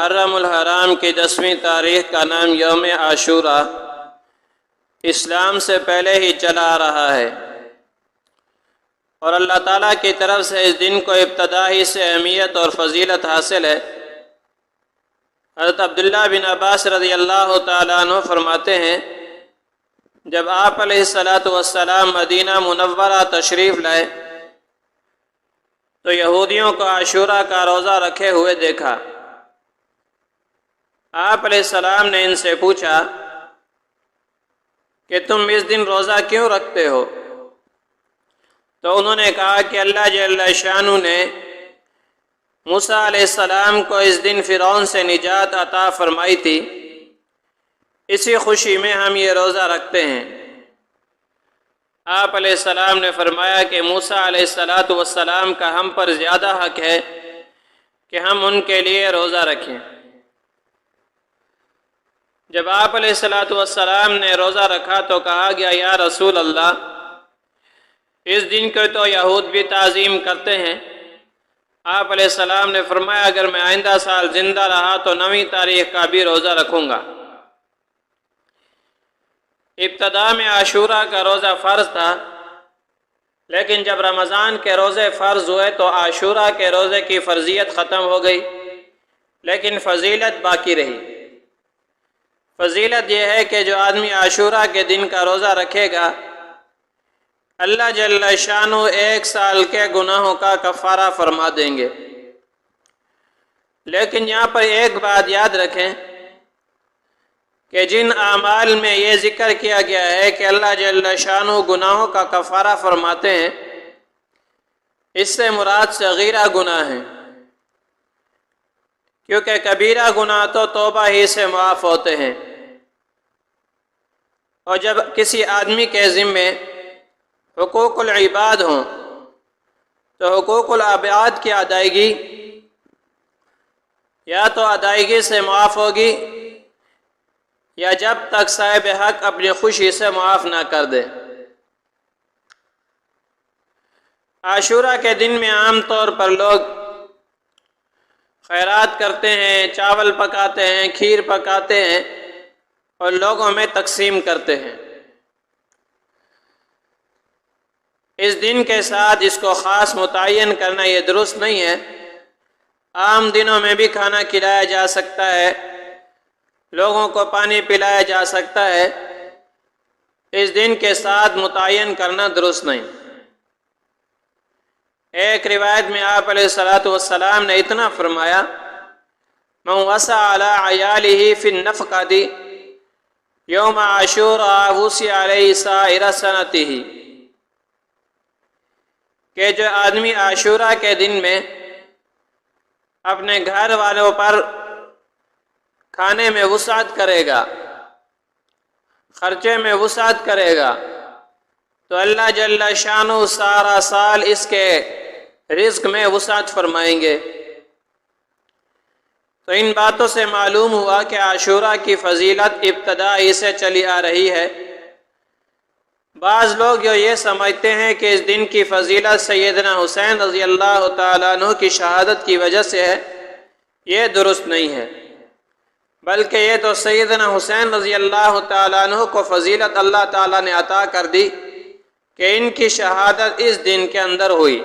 محرم الحرام کی 10ویں تاریخ کا نام یوم عاشوراء اسلام سے پہلے ہی چلا آ رہا ہے، اور اللہ تعالیٰ کی طرف سے اس دن کو ابتدا ہی سے اہمیت اور فضیلت حاصل ہے۔ حضرت عبداللہ بن عباس رضی اللہ تعالیٰ عنہ فرماتے ہیں، جب آپ علیہ السلام مدینہ منورہ تشریف لائے تو یہودیوں کو عاشوراء کا روزہ رکھے ہوئے دیکھا۔ آپ علیہ السلام نے ان سے پوچھا کہ تم اس دن روزہ کیوں رکھتے ہو؟ تو انہوں نے کہا کہ اللہ جل شانہ نے موسیٰ علیہ السلام کو اس دن فرعون سے نجات عطا فرمائی تھی، اسی خوشی میں ہم یہ روزہ رکھتے ہیں۔ آپ علیہ السلام نے فرمایا کہ موسیٰ علیہ السلام کا ہم پر زیادہ حق ہے کہ ہم ان کے لیے روزہ رکھیں۔ جب آپ علیہ السلام نے روزہ رکھا تو کہا گیا، یا رسول اللہ، اس دن کو تو یہود بھی تعظیم کرتے ہیں۔ آپ علیہ السلام نے فرمایا، اگر میں آئندہ سال زندہ رہا تو 9ویں تاریخ کا بھی روزہ رکھوں گا۔ ابتدا میں عاشوراء کا روزہ فرض تھا، لیکن جب رمضان کے روزے فرض ہوئے تو عاشوراء کے روزے کی فرضیت ختم ہو گئی، لیکن فضیلت باقی رہی۔ فضیلت یہ ہے کہ جو آدمی عاشوراء کے دن کا روزہ رکھے گا، اللہ جل شانہ 1 سال کے گناہوں کا کفارہ فرما دیں گے۔ لیکن یہاں پر ایک بات یاد رکھیں کہ جن اعمال میں یہ ذکر کیا گیا ہے کہ اللہ جل شانہ گناہوں کا کفارہ فرماتے ہیں، اس سے مراد صغیرہ گناہ ہیں، کیونکہ کبیرہ گناہ تو توبہ ہی سے معاف ہوتے ہیں۔ اور جب کسی آدمی کے ذمے حقوق العباد ہوں تو حقوق العباد کی ادائیگی یا تو ادائیگی سے معاف ہوگی، یا جب تک صاحب حق اپنی خوشی سے معاف نہ کر دے۔ عاشوراء کے دن میں عام طور پر لوگ خیرات کرتے ہیں، چاول پکاتے ہیں، کھیر پکاتے ہیں اور لوگوں میں تقسیم کرتے ہیں۔ اس دن کے ساتھ اس کو خاص متعین کرنا یہ درست نہیں ہے۔ عام دنوں میں بھی کھانا کھلایا جا سکتا ہے، لوگوں کو پانی پلایا جا سکتا ہے، اس دن کے ساتھ متعین کرنا درست نہیں۔ ایک روایت میں آپ علیہ السلام نے اتنا فرمایا، من وسع علی عیالہ فی النفقۃ یوم عاشوراء وسع علیہ سائر سنتہ، کہ جو آدمی عاشوراء کے دن میں اپنے گھر والوں پر کھانے میں وسعت کرے گا، خرچے میں وسعت کرے گا، تو اللہ جل شانہ سارا سال اس کے رزق میں وسعت فرمائیں گے۔ تو ان باتوں سے معلوم ہوا کہ عاشوراء کی فضیلت ابتدائی سے چلی آ رہی ہے۔ بعض لوگ جو یہ سمجھتے ہیں کہ اس دن کی فضیلت سیدنا حسین رضی اللہ تعالیٰ عنہ کی شہادت کی وجہ سے ہے، یہ درست نہیں ہے، بلکہ یہ تو سیدنا حسین رضی اللہ تعالیٰ عنہ کو فضیلت اللہ تعالیٰ نے عطا کر دی کہ ان کی شہادت اس دن کے اندر ہوئی۔